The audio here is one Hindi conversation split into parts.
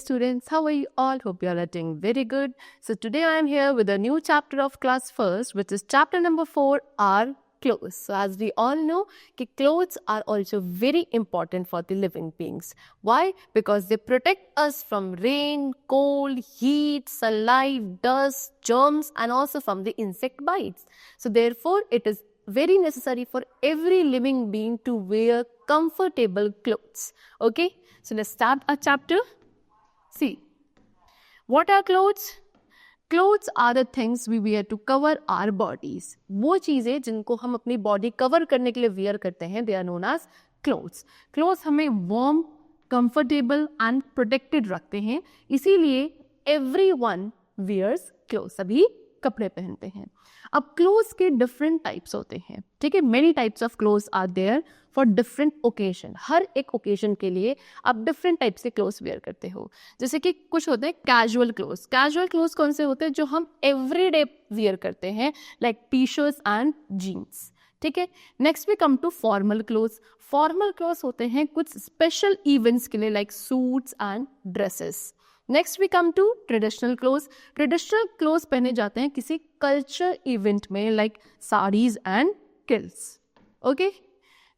students, how are you all? Hope you all are doing very good. So today I am here with a new chapter of class first, which is chapter number 4, our clothes. So as we all know, clothes are also very important for the living beings. Why? Because they protect us from rain, cold, heat, sunlight, dust, germs, and also from the insect bites. So therefore, it is very necessary for every living being to wear comfortable clothes. Okay, so let's start our chapter. See, what are clothes? Clothes are the things we wear to cover our bodies. वो चीज़ें जिनको हम अपनी body cover करने के लिए wear करते हैं, they are known as clothes. Clothes हमें warm, comfortable and protected रखते हैं. इसीलिए everyone wears clothes. सभी कपड़े पहनते हैं. अब क्लोथ्स के डिफरेंट टाइप्स होते हैं, ठीक है. Many types of clothes are there for different occasion. हर एक ओकेजन के लिए आप डिफरेंट टाइप्स के क्लोथ्स वेयर करते हो. जैसे कि कुछ होते हैं कैजुअल क्लोथ्स. कैजुअल क्लोथ्स कौन से होते हैं? जो हम एवरीडे वेयर करते हैं, like T shirts and jeans, ठीक है. Next we come to formal clothes. Formal clothes होते हैं कुछ स्पेशल इवेंट्स के लिए, like suits and dresses. Next we come to traditional clothes. Traditional clothes पहने जाते हैं किसी कल्चर इवेंट में, like saris and kilts. Okay,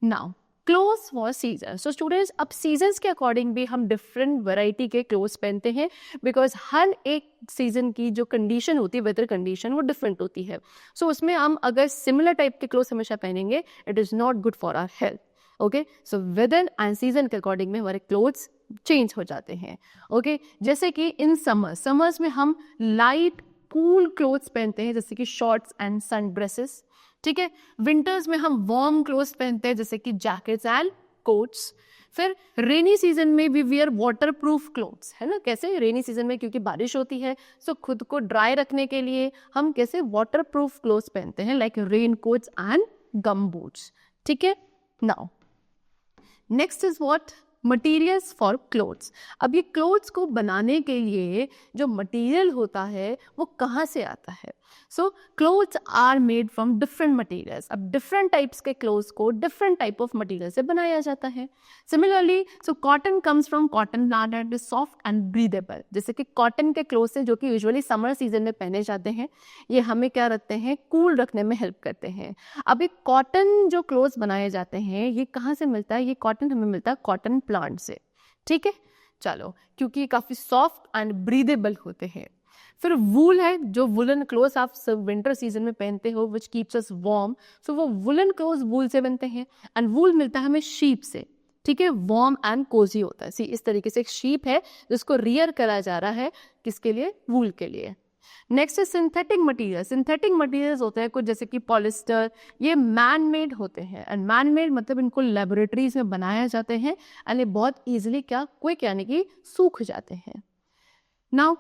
now clothes for season. So students, अब सीजन्स के अकॉर्डिंग भी हम डिफरेंट वैरायटी के क्लोथ्स पहनते हैं, बिकॉज हर एक सीजन की जो कंडीशन होती है, वेदर कंडीशन, वो डिफरेंट होती है. सो उसमें हम अगर सिमिलर टाइप के क्लोथ्स हमेशा पहनेंगे, it is not good for our health. Okay, so weather and season के अकॉर्डिंग में हमारे क्लोथ्स चेंज हो जाते हैं. ओके, जैसे कि इन समर्स में हम लाइट कूल क्लोथ्स पहनते हैं, जैसे कि शॉर्ट्स एंड सन ड्रेसेस, ठीक है. विंटर्स में हम वार्म क्लोथ्स पहनते हैं, जैसे कि जैकेट्स एंड कोट्स. फिर रेनी सीजन में we wear waterproof clothes, है ना. कैसे? रेनी सीजन में क्योंकि बारिश होती है, सो खुद को ड्राई रखने के लिए हम कैसे वाटर प्रूफ क्लोथ्स पहनते हैं, like rain coats and gum boots, ठीक है. Now next is what? Materials for clothes. अब ये क्लोथ्स को बनाने के लिए जो मटीरियल होता है वो कहाँ से आता है? So clothes are made from different materials. अब डिफरेंट टाइप्स के क्लोथ्स को डिफरेंट टाइप ऑफ मटीरियल से बनाया जाता है. Similarly, so cotton comes from cotton plant and is soft and breathable. जैसे कि कॉटन के क्लोथ्स हैं जो कि यूजुअली समर सीजन में पहने जाते हैं, ये हमें क्या रखते हैं? कूल रखने में हेल्प करते हैं. अब ये कॉटन जो क्लोथ्स बनाए जाते हैं, ये कहाँ से मिलता है? ये कॉटन हमें मिलता है कॉटन प्लांट से, ठीक है. चलो, क्योंकि ये काफ़ी सॉफ्ट एंड ब्रीदेबल होते हैं. फिर वूल है, जो वुलन क्लोथ्स आप सब विंटर सीजन में पहनते हो, विच कीप्स अस वार्म. सो वो वुलन क्लोथ्स वूल से बनते हैं, एंड वूल मिलता है हमें शीप से, ठीक है. वार्म एंड कोजी होता है. सी, इस तरीके से एक शीप है जिसको रियर करा जा रहा है, किसके लिए? वूल के लिए. नेक्स्ट है सिंथेटिक मटीरियल. सिंथेटिक मटीरियल्स होते हैं कुछ, जैसे कि पॉलिस्टर. ये मैन मेड होते हैं, एंड मैन मेड मतलब इनको लेबोरेटरीज में बनाया जाते हैं, एंड ये बहुत ईजिली क्या क्विक यानी कि सूख जाते हैं. Now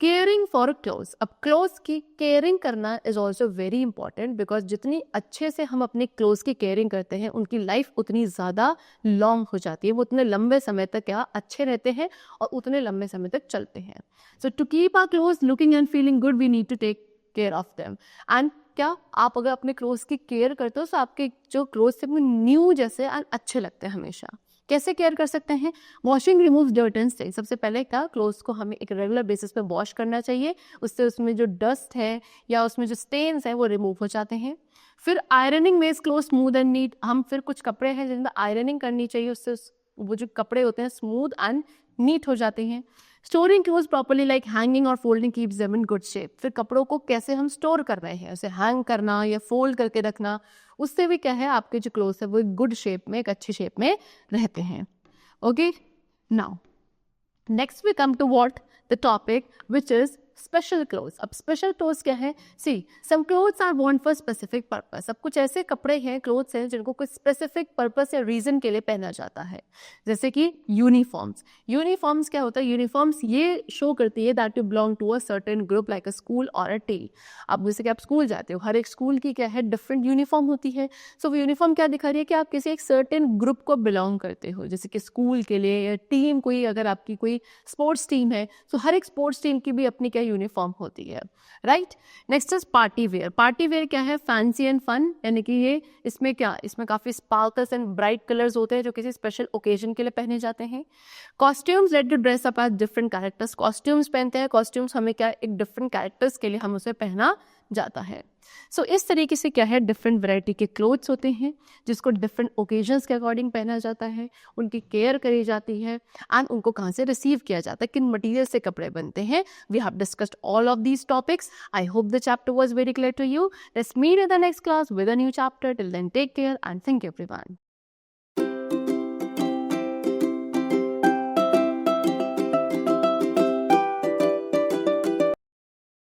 caring for clothes. अब क्लोथ्स की केयरिंग करना is also very important, because जितनी अच्छे से हम अपने क्लोथ्स की केयरिंग करते हैं, उनकी लाइफ उतनी ज़्यादा लॉन्ग हो जाती है. वो उतने लंबे समय तक क्या अच्छे रहते हैं और उतने लंबे समय तक चलते हैं. So to keep our clothes looking and feeling good, we need to take care of them. And क्या आप अगर अपने क्लोथ्स की केयर करते हो, तो आपके जो क्लोथ्स हैं वो न्यू जैसे एंड अच्छे लगते हैं हमेशा. कैसे केयर कर सकते हैं? Washing removes dirt and stain. सबसे पहले क्या, क्लोथ्स को हमें एक रेगुलर बेसिस पे वॉश करना चाहिए, उससे उसमें जो डस्ट है या उसमें जो स्टेन्स हैं वो रिमूव हो जाते हैं. फिर ironing makes cloth smooth and neat. हम फिर कुछ कपड़े हैं जिनमें आयरनिंग करनी चाहिए, उससे वो जो कपड़े होते हैं स्मूथ एंड नीट हो जाते हैं. Storing clothes properly, like hanging और folding, keeps them in good shape. फिर कपड़ों को कैसे हम स्टोर कर रहे हैं, उसे हैंग करना या फोल्ड करके रखना, उससे भी क्या है, आपके जो क्लोथ्स है वो एक गुड शेप में, एक अच्छी शेप में रहते हैं. Okay, now next we come to what? The topic which is special clothes. अब स्पेशल क्लोथ्स क्या है? सी, सम क्लोथ्स आर वॉन्ट फॉर स्पेसिफिक पर्पस. अब कुछ ऐसे कपड़े हैं, क्लोथ्स हैं, जिनको कोई स्पेसिफिक पर्पस या रीजन के लिए पहना जाता है, जैसे कि यूनिफॉर्म्स. यूनिफॉर्म्स क्या होता है? यूनिफॉर्म्स ये शो करती है that you belong to a certain group, like a school और अ टीम. अब जैसे कि आप स्कूल जाते हो, हर एक स्कूल की क्या है, डिफरेंट यूनिफॉर्म होती है. सो वो यूनिफॉर्म क्या दिखा रही है कि आप किसी एक सर्टेन ग्रुप को बिलोंग करते हो, जैसे कि स्कूल के लिए या टीम, कोई अगर आपकी कोई स्पोर्ट्स टीम है, तो हर एक स्पोर्ट्स टीम की भी अपनी क्या यूनिफॉर्म होती है, right. Next is party wear. Party wear क्या है? फैंसी एंड फन, यानी कि ये इसमें क्या, इसमें काफ़ी स्पार्कल्स एंड ब्राइट कलर्स होते हैं जो किसी स्पेशल ओकेजन के लिए पहने जाते हैं। Costumes let you dress up as different characters. Costumes पहनते हैं, कॉस्ट्यूम्स हमें क्या, एक डिफरेंट कैरेक्टर्स के लिए हम उसे पहना जाता है। सो इस तरीके से क्या है, डिफरेंट वैरायटी के क्लोथ्स होते हैं जिसको डिफरेंट ओकेजन्स के अकॉर्डिंग पहना जाता है, उनकी केयर करी जाती है एंड उनको कहाँ से रिसीव किया जाता है, किन मटीरियल से कपड़े बनते हैं। We have discussed all of these topics. I hope the chapter was very clear to you. Let's meet in the next class with a new chapter. Till then, take care and thank you everyone.